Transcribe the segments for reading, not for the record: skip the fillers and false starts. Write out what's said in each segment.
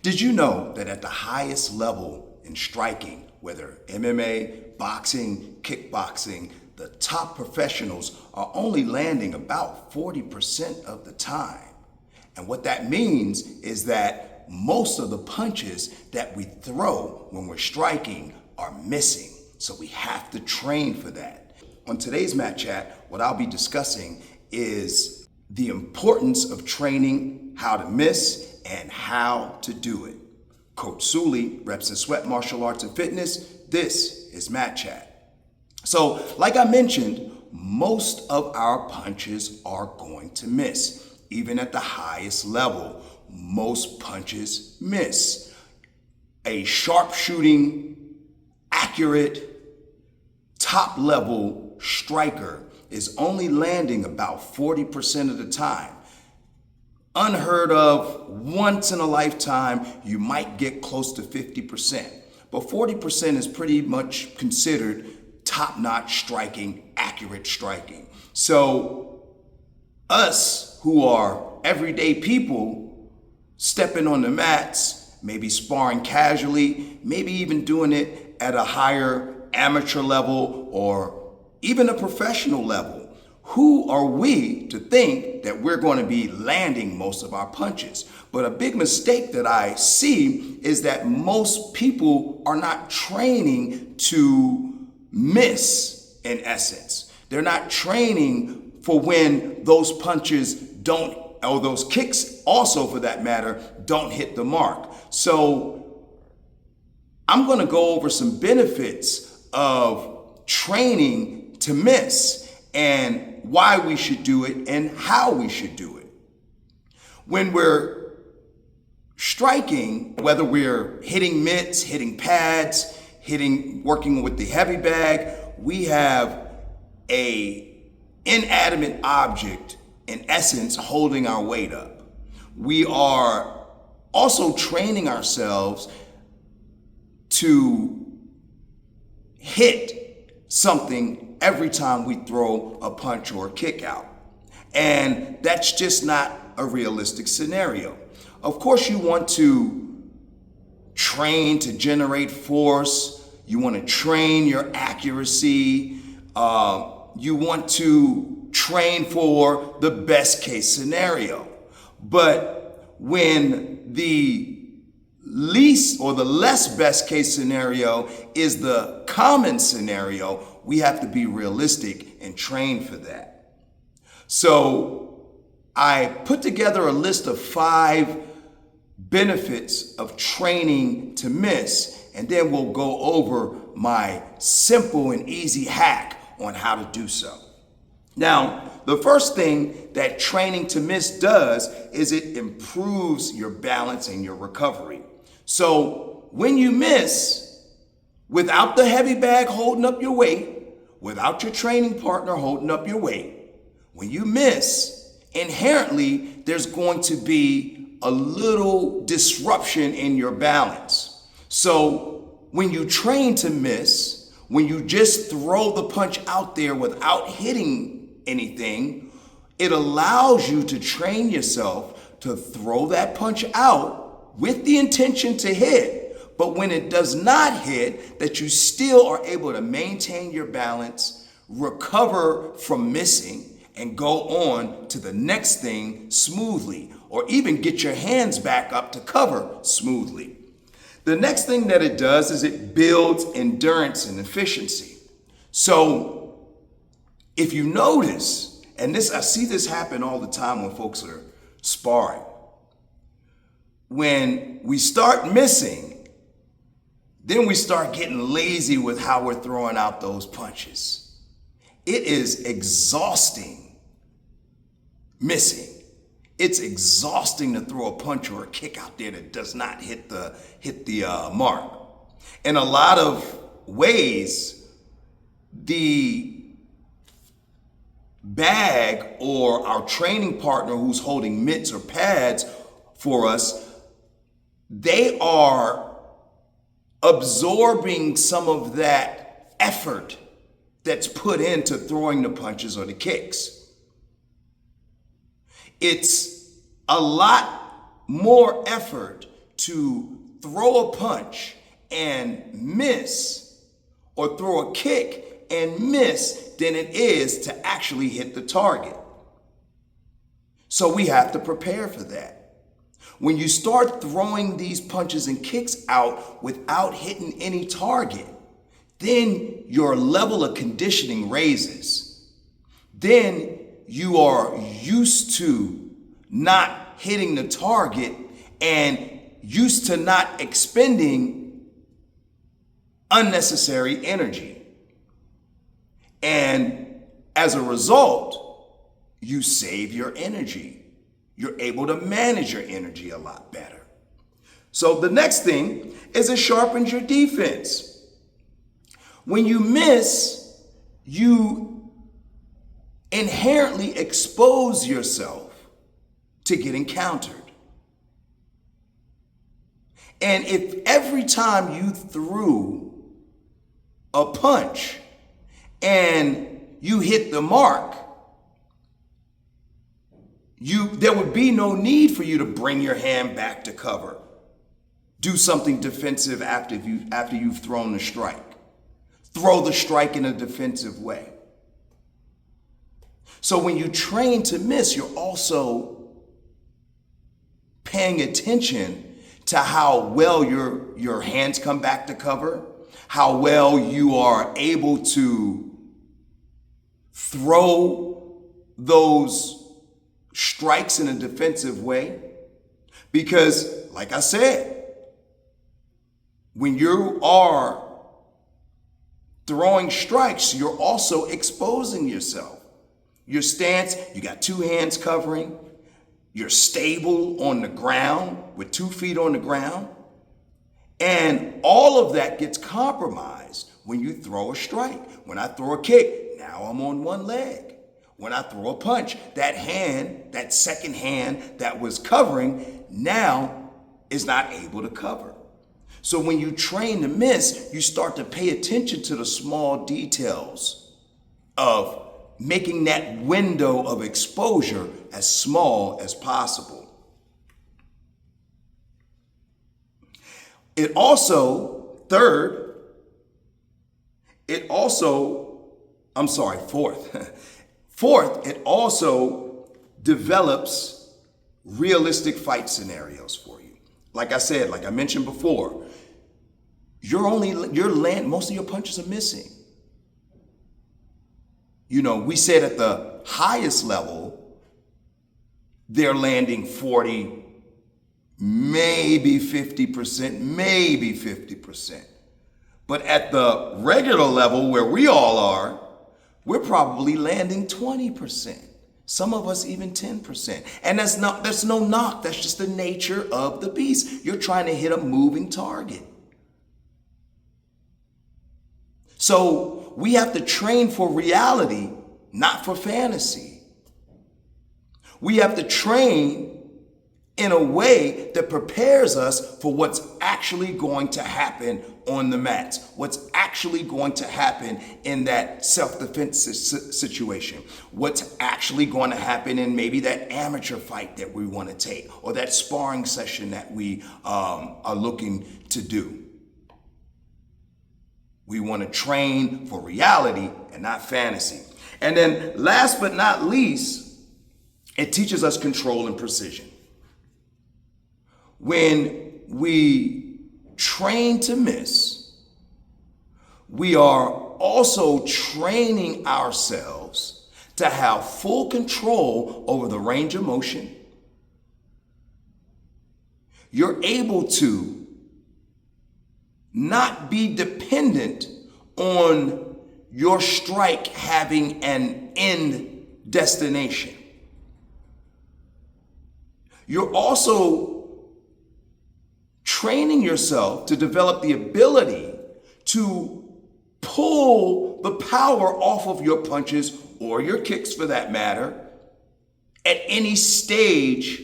Did you know that at the highest level in striking, whether MMA, boxing, kickboxing, the top professionals are only landing about 40% of the time? And what that means is that most of the punches that we throw when we're striking are missing. So we have to train for that. On today's Mat Chat, what I'll be discussing is the importance of training how to miss and how to do it. Coach Sully, Reps and Sweat Martial Arts and Fitness. This is Mat Chat. So, like I mentioned, most of our punches are going to miss. Even at the highest level, most punches miss. A sharpshooting, accurate, top-level striker is only landing about 40% of the time. Unheard of, once in a lifetime, you might get close to 50%. But 40% is pretty much considered top-notch striking, accurate striking. So us who are everyday people stepping on the mats, maybe sparring casually, maybe even doing it at a higher amateur level or even a professional level. Who are we to think that we're going to be landing most of our punches? But a big mistake that I see is that most people are not training to miss, in essence. They're not training for when those punches don't, or those kicks also for that matter, don't hit the mark. So I'm going to go over some benefits of training to miss and why we should do it and how we should do it. When we're striking, whether we're hitting mitts, hitting pads, working with the heavy bag, we have a inanimate object, in essence, holding our weight up. We are also training ourselves to hit something every time we throw a punch or a kick out. And that's just not a realistic scenario. Of course, you want to train to generate force. You want to train your accuracy. You want to train for the best case scenario. But when the least or the less best case scenario is the common scenario, we have to be realistic and train for that. So I put together a list of 5 benefits of training to miss, and then we'll go over my simple and easy hack on how to do so. Now, the first thing that training to miss does is it improves your balance and your recovery. So when you miss, without the heavy bag holding up your weight, without your training partner holding up your weight, when you miss, inherently there's going to be a little disruption in your balance. So when you train to miss, when you just throw the punch out there without hitting anything, it allows you to train yourself to throw that punch out with the intention to hit, but when it does not hit, that you still are able to maintain your balance, recover from missing, and go on to the next thing smoothly, or even get your hands back up to cover smoothly. The next thing that it does is it builds endurance and efficiency. So if you notice, and I see this happen all the time when folks are sparring, when we start missing, then we start getting lazy with how we're throwing out those punches. It is exhausting missing. It's exhausting to throw a punch or a kick out there that does not hit the mark. In a lot of ways, the bag or our training partner who's holding mitts or pads for us, they are absorbing some of that effort that's put into throwing the punches or the kicks. It's a lot more effort to throw a punch and miss, or throw a kick and miss, than it is to actually hit the target. So we have to prepare for that. When you start throwing these punches and kicks out without hitting any target, then your level of conditioning raises. Then you are used to not hitting the target and used to not expending unnecessary energy. And as a result, you save your energy. You're able to manage your energy a lot better. So the next thing is it sharpens your defense. When you miss, you inherently expose yourself to getting countered. And if every time you threw a punch and you hit the mark, there would be no need for you to bring your hand back to cover. Do something defensive after you've thrown the strike. Throw the strike in a defensive way. So when you train to miss, you're also paying attention to how well your hands come back to cover, how well you are able to throw those strikes in a defensive way. Because, like I said, when you are throwing strikes, you're also exposing yourself. Your stance, you got two hands covering, you're stable on the ground with 2 feet on the ground, and all of that gets compromised when you throw a strike. When I throw a kick, now I'm on one leg. When I throw a punch, that hand, that second hand that was covering, now is not able to cover. So when you train to miss, you start to pay attention to the small details of making that window of exposure as small as possible. It also, Fourth, it also develops realistic fight scenarios for you. Like I said, like I mentioned before, most of your punches are missing. You know, we said at the highest level, they're landing 40, maybe 50%. But at the regular level where we all are, we're probably landing 20%. Some of us even 10%. And that's no knock. That's just the nature of the beast. You're trying to hit a moving target. So we have to train for reality, not for fantasy. We have to train in a way that prepares us for what's actually going to happen on the mats, what's actually going to happen in that self-defense situation, what's actually going to happen in maybe that amateur fight that we want to take, or that sparring session that we are looking to do. We want to train for reality and not fantasy. And then last but not least, it teaches us control and precision. When we train to miss, we are also training ourselves to have full control over the range of motion. You're able to not be dependent on your strike having an end destination. You're also training yourself to develop the ability to pull the power off of your punches, or your kicks for that matter, at any stage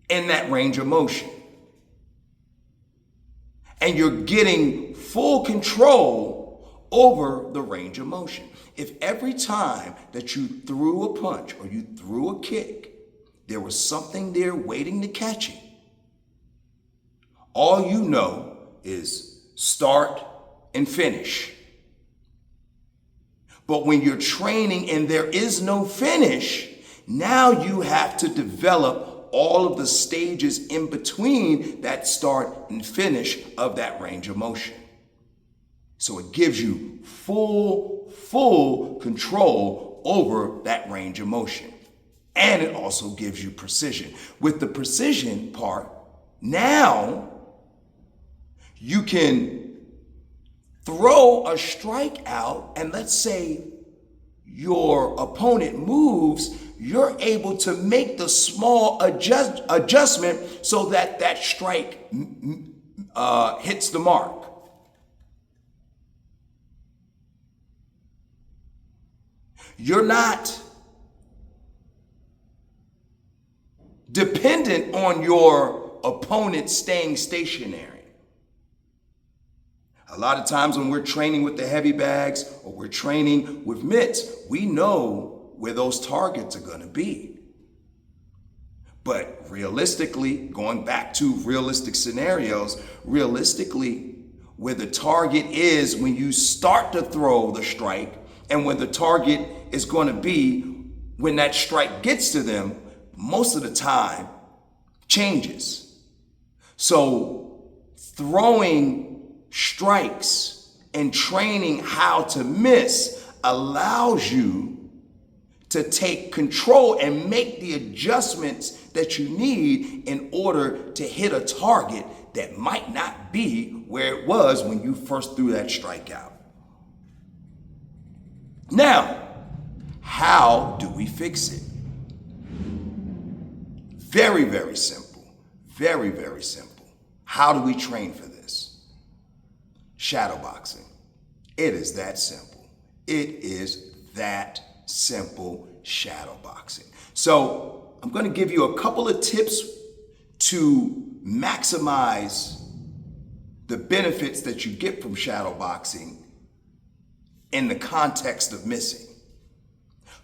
in that range of motion. And you're getting full control over the range of motion. If every time that you threw a punch or you threw a kick, there was something there waiting to catch it, All you know is start and finish. But when you're training and there is no finish, now you have to develop all of the stages in between that start and finish of that range of motion. So it gives you full control over that range of motion. And it also gives you precision. With the precision part, now you can throw a strike out, and let's say your opponent moves, you're able to make the small adjustment so that that strike hits the mark. You're not dependent on your opponent staying stationary. A lot of times when we're training with the heavy bags or we're training with mitts, we know where those targets are going to be. But realistically, going back to realistic scenarios, realistically, where the target is when you start to throw the strike and where the target is going to be when that strike gets to them, most of the time changes. So throwing strikes and training how to miss allows you to take control and make the adjustments that you need in order to hit a target that might not be where it was when you first threw that strike out. Now, how do we fix it? Very simple. Very simple. How do we train for this? Shadow boxing. It is that simple. It is that simple, shadow boxing. So I'm going to give you a couple of tips to maximize the benefits that you get from shadow boxing in the context of missing.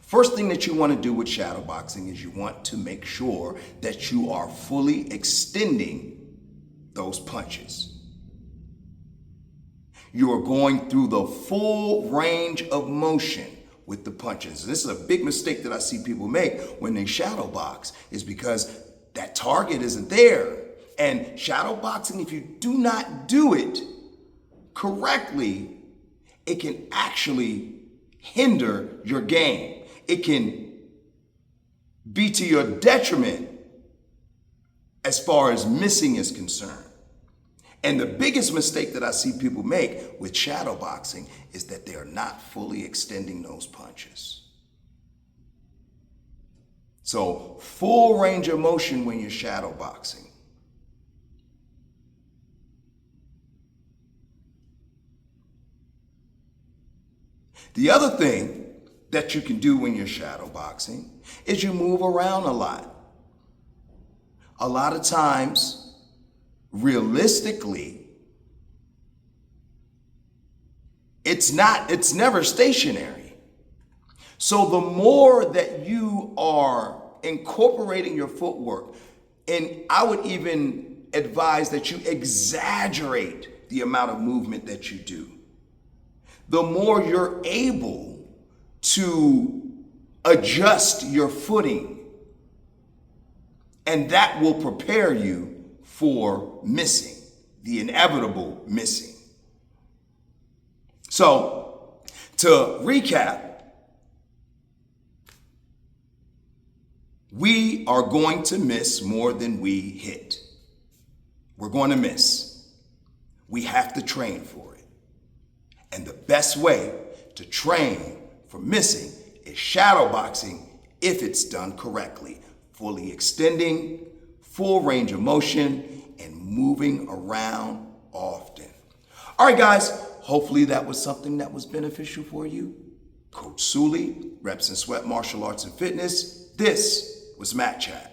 First thing that you want to do with shadow boxing is you want to make sure that you are fully extending those punches. You are going through the full range of motion with the punches. This is a big mistake that I see people make when they shadow box, is because that target isn't there. And shadow boxing, if you do not do it correctly, it can actually hinder your game. It can be to your detriment as far as missing is concerned. And the biggest mistake that I see people make with shadow boxing is that they are not fully extending those punches. So full range of motion when you're shadow boxing. The other thing that you can do when you're shadow boxing is you move around a lot. A lot of times, realistically, it's never stationary. So the more that you are incorporating your footwork, and I would even advise that you exaggerate the amount of movement that you do, the more you're able to adjust your footing, and that will prepare you for missing, the inevitable missing. So, to recap, we are going to miss more than we hit. We're going to miss. We have to train for it. And the best way to train for missing is shadow boxing if it's done correctly. Fully extending, full range of motion, and moving around often. All right, guys, hopefully that was something that was beneficial for you. Coach Sully, Reps and Sweat Martial Arts and Fitness. This was Matt Chat.